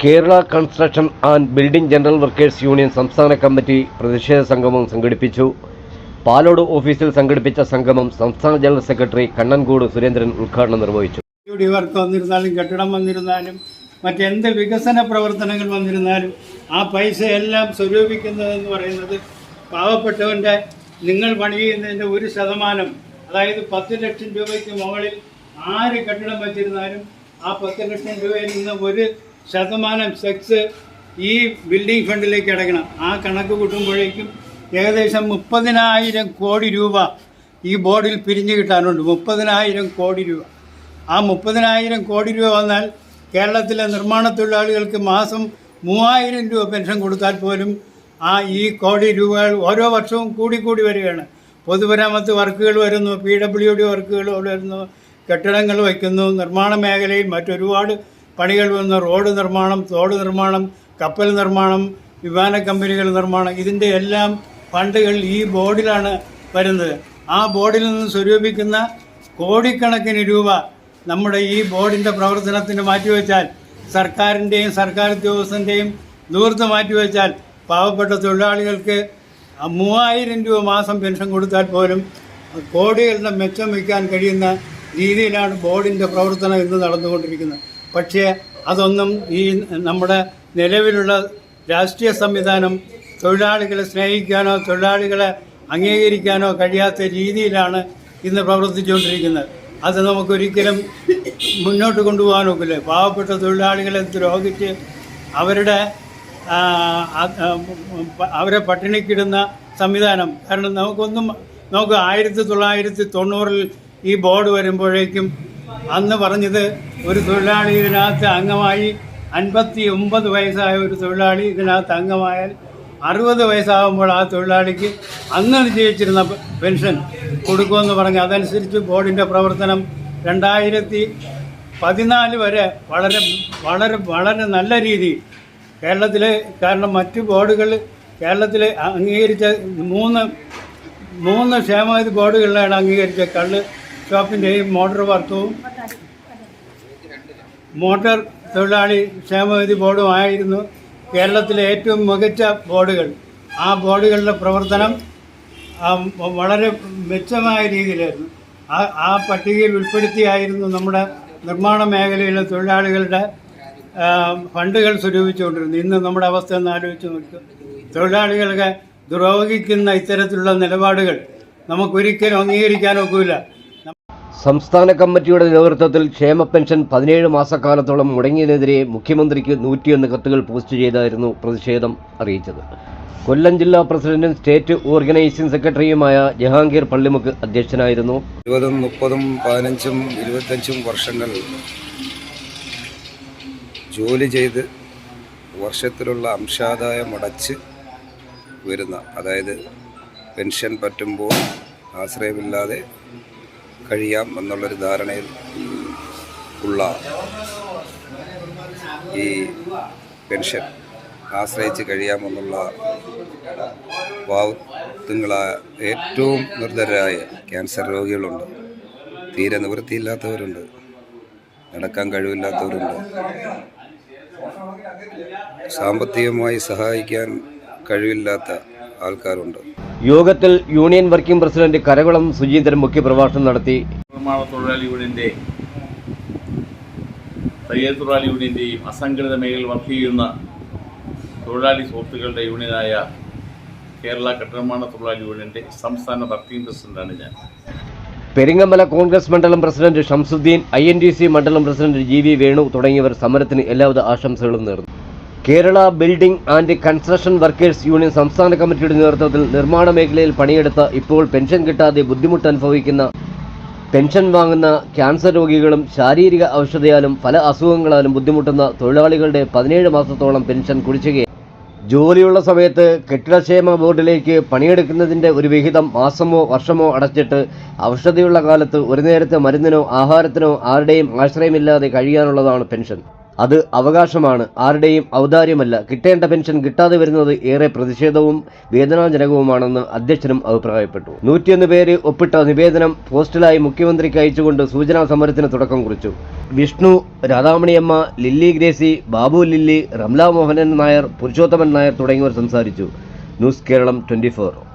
Kerala construction and building general workers union സംസ്ഥാന committee പ്രതിഷേധ സംഗമം സംഘടിപ്പിച്ചു. പാലോട് ഓഫീസിൽ സംഘടിപ്പിച്ച സംഗമം സംസ്ഥാന ജനറൽ സെക്രട്ടറി കണ്ണൻകൂട് സുരേന്ദ്രൻ ഉദ്ഘാടനം നിർവഹിച്ചു. വർക്ക് വന്നിരുന്നാലും കെട്ടിടം വന്നിരുന്നാലും മറ്റെന്ത് വികസന പ്രവർത്തനങ്ങൾ വന്നിരുന്നാലും ആ പൈസ എല്ലാം സ്വരൂപിക്കുന്നതെന്ന് പറയുന്നത് പാവപ്പെട്ടവൻ്റെ നിങ്ങൾ പണി ചെയ്യുന്നതിൻ്റെ 1%, അതായത് 10 ലക്ഷം രൂപയ്ക്ക് മുകളിൽ ആര് കെട്ടിടം വച്ചിരുന്നാലും ആ 10 ലക്ഷം രൂപയിൽ നിന്ന് 1% സെക്സ് ഈ ബിൽഡിംഗ് ഫണ്ടിലേക്ക് അടയ്ക്കണം. ആ കണക്ക് കൂട്ടുമ്പോഴേക്കും ഏകദേശം 30,000 കോടി രൂപ ഈ ബോർഡിൽ പിരിഞ്ഞു കിട്ടാനുണ്ട്. 30,000 കോടി രൂപ. ആ 30,000 കോടി രൂപ വന്നാൽ കേരളത്തിലെ നിർമ്മാണ തൊഴിലാളികൾക്ക് മാസം 3,000 രൂപ പെൻഷൻ കൊടുത്താൽ പോലും ആ ഈ കോടി രൂപകൾ ഓരോ വർഷവും കൂടി വരികയാണ്. പൊതുമരാമത്ത് വർക്കുകൾ വരുന്നു, PWD വർക്കുകൾ വരുന്നു, കെട്ടിടങ്ങൾ വയ്ക്കുന്നു, നിർമ്മാണ മേഖലയിൽ മറ്റൊരുപാട് പണികൾ വരുന്നു, റോഡ് നിർമ്മാണം, തോട് നിർമ്മാണം, കപ്പൽ നിർമ്മാണം, വിമാന കമ്പനികൾ നിർമ്മാണം, ഇതിൻ്റെ എല്ലാം ഫണ്ടുകൾ ഈ ബോർഡിലാണ് വരുന്നത്. ആ ബോർഡിൽ നിന്ന് സ്വരൂപിക്കുന്ന കോടിക്കണക്കിന് രൂപ നമ്മുടെ ഈ ബോർഡിൻ്റെ പ്രവർത്തനത്തിന് മാറ്റിവെച്ചാൽ, സർക്കാരിൻ്റെയും സർക്കാർ ഉദ്യോഗസ്ഥൻ്റെയും ദൂരത്ത് മാറ്റിവെച്ചാൽ പാവപ്പെട്ട തൊഴിലാളികൾക്ക് 3,000 രൂപ മാസം പെൻഷൻ കൊടുത്താൽ പോലും കോടികളുടെ മെച്ചം വയ്ക്കാൻ കഴിയുന്ന രീതിയിലാണ് ബോർഡിൻ്റെ പ്രവർത്തനം ഇന്ന് നടന്നുകൊണ്ടിരിക്കുന്നത്. പക്ഷേ അതൊന്നും ഈ നമ്മുടെ നിലവിലുള്ള രാഷ്ട്രീയ സംവിധാനം തൊഴിലാളികളെ സ്നേഹിക്കാനോ തൊഴിലാളികളെ അംഗീകരിക്കാനോ കഴിയാത്ത രീതിയിലാണ് ഇന്ന് പ്രവർത്തിച്ചുകൊണ്ടിരിക്കുന്നത്. അത് നമുക്കൊരിക്കലും മുന്നോട്ട് കൊണ്ടുപോകാൻ ഒക്കില്ല. പാവപ്പെട്ട തൊഴിലാളികളെ ദ്രോഹിച്ച് അവരെ പട്ടിണിക്കിടുന്ന സംവിധാനം. കാരണം നമുക്ക് 1990-ൽ ഈ ബോർഡ് വരുമ്പോഴേക്കും അന്ന് പറഞ്ഞത് ഒരു തൊഴിലാളി ഇതിനകത്ത് അംഗമായി 59 വയസ്സായ ഒരു തൊഴിലാളി ഇതിനകത്ത് അംഗമായാൽ 60 വയസ്സാകുമ്പോൾ ആ തൊഴിലാളിക്ക് അന്ന് നിശ്ചയിച്ചിരുന്ന പെൻഷൻ കൊടുക്കുമെന്ന് പറഞ്ഞ് അതനുസരിച്ച് ബോർഡിൻ്റെ പ്രവർത്തനം 2014 വരെ വളരെ നല്ല രീതിയിൽ കേരളത്തിലെ, കാരണം മറ്റ് ബോർഡുകൾ കേരളത്തിൽ അംഗീകരിച്ച മൂന്ന് ക്ഷേമനിധി ബോർഡുകളിലാണ് അംഗീകരിച്ച കള്ള് ഷോപ്പിൻ്റെയും മോട്ടോർ തൊഴിലാളി ക്ഷേമനിധി ബോർഡുമായിരുന്നു കേരളത്തിലെ ഏറ്റവും മികച്ച ബോർഡുകൾ. ആ ബോർഡുകളുടെ പ്രവർത്തനം വളരെ മെച്ചമായ രീതിയിലായിരുന്നു. ആ പട്ടികയിൽ ഉൾപ്പെടുത്തിയായിരുന്നു നമ്മുടെ നിർമ്മാണ മേഖലയിലെ തൊഴിലാളികളുടെ ഫണ്ടുകൾ സ്വരൂപിച്ചുകൊണ്ടിരുന്നു. ഇന്ന് നമ്മുടെ അവസ്ഥ ഒന്ന് ആലോചിച്ച് നോക്കുക. തൊഴിലാളികളെ ദ്രോഹിക്കുന്ന ഇത്തരത്തിലുള്ള നിലപാടുകൾ നമുക്കൊരിക്കലും അംഗീകരിക്കാനൊക്കില്ല. സംസ്ഥാന കമ്മിറ്റിയുടെ നേതൃത്വത്തിൽ ക്ഷേമ പെൻഷൻ 17 മാസക്കാലത്തോളം മുടങ്ങിയതിനെതിരെ മുഖ്യമന്ത്രിക്ക് 101 കത്തുകൾ പോസ്റ്റ് ചെയ്തായിരുന്നു പ്രതിഷേധം അറിയിച്ചത്. കൊല്ലം ജില്ലാ പ്രസിഡന്റും സ്റ്റേറ്റ് ഓർഗനൈസിംഗ് സെക്രട്ടറിയുമായ ജഹാംഗീർ പള്ളിമുക്ക് അധ്യക്ഷനായിരുന്നു. 20, 30, 15, 25 വർഷങ്ങൾ ജോലി ചെയ്ത് വർഷത്തിലുള്ള അംശാദായം അടച്ച് വരുന്ന, അതായത് പെൻഷൻ പറ്റുമ്പോൾ ആശ്രയമില്ലാതെ കഴിയാം എന്നുള്ളൊരു ധാരണയിൽ ഉള്ള ഈ പെൻഷൻ ആശ്രയിച്ച് കഴിയാമെന്നുള്ള പാവത്തുങ്ങളായ ഏറ്റവും നിർധരായ ക്യാൻസർ രോഗികളുണ്ട്, തീരെ നിവൃത്തിയില്ലാത്തവരുണ്ട്, നടക്കാൻ കഴിവില്ലാത്തവരുണ്ട്, സാമ്പത്തികമായി സഹായിക്കാൻ കഴിവില്ലാത്ത ആൾക്കാരുണ്ട്. യോഗത്തിൽ union working president Karakulam Sujeendran മുഖ്യപ്രഭാഷണം നടത്തി. നിർമ്മാണ തൊഴിലാളി യൂണിയൻ്റെയും തയ്യൽ തൊഴിലാളി യൂണിയൻ്റെയും അസംഘടിത മേഖലയിൽ വർക്ക് ചെയ്യുന്ന തൊഴിലാളി സുഹൃത്തുക്കളുടെ യൂണിയനായ കേരള കെട്ടിടനിർമ്മാണ തൊഴിലാളി യൂണിയൻ്റെ സംസ്ഥാന വർക്കിംഗ് പ്രസിഡന്റാണ് ഞാൻ. പെരിങ്ങമല കോൺഗ്രസ് മണ്ഡലം പ്രസിഡന്റ് ഷംസുദ്ദീൻ, INTC മണ്ഡലം പ്രസിഡന്റ് GV വേണു തുടങ്ങിയവർ സമരത്തിന് എല്ലാവിധ ആശംസകളും നേർന്നു. Kerala building and construction workers union സംസ്ഥാന കമ്മിറ്റിയുടെ നേതൃത്വത്തിൽ നിർമ്മാണ മേഖലയിൽ പണിയെടുത്ത ഇപ്പോൾ പെൻഷൻ കിട്ടാതെ ബുദ്ധിമുട്ട് അനുഭവിക്കുന്ന, പെൻഷൻ വാങ്ങുന്ന ക്യാൻസർ രോഗികളും ശാരീരിക അവശതയാലും പല അസുഖങ്ങളാലും ബുദ്ധിമുട്ടുന്ന തൊഴിലാളികളുടെ 17 മാസത്തോളം പെൻഷൻ കുടിശ്ശികയായി. ജോലിയുള്ള സമയത്ത് കെട്ടിടക്ഷേമ ബോർഡിലേക്ക് പണിയെടുക്കുന്നതിൻ്റെ ഒരു വിഹിതം മാസമോ വർഷമോ അടച്ചിട്ട് അവശതയുള്ള കാലത്ത് ഒരു നേരത്തെ മരുന്നിനോ ആഹാരത്തിനോ ആരുടെയും ആശ്രയമില്ലാതെ കഴിയാനുള്ളതാണ് പെൻഷൻ. അത് അവകാശമാണ്, ആരുടെയും ഔദാര്യമല്ല. കിട്ടേണ്ട പെൻഷൻ കിട്ടാതെ വരുന്നത് ഏറെ പ്രതിഷേധവും വേദനാജനകവുമാണെന്ന് അധ്യക്ഷനും അഭിപ്രായപ്പെട്ടു. 101 പേര് ഒപ്പിട്ട നിവേദനം പോസ്റ്റലായി മുഖ്യമന്ത്രിക്ക് അയച്ചുകൊണ്ട് സൂചനാ സമരത്തിന് തുടക്കം കുറിച്ചു. Vishnu, Radhamaniyamma, Lilly Gracy, Babu Lilly, Ramla Mohanan Nair, Purushothaman Nair തുടങ്ങിയവർ സംസാരിച്ചു. ന്യൂസ് കേരളം 24.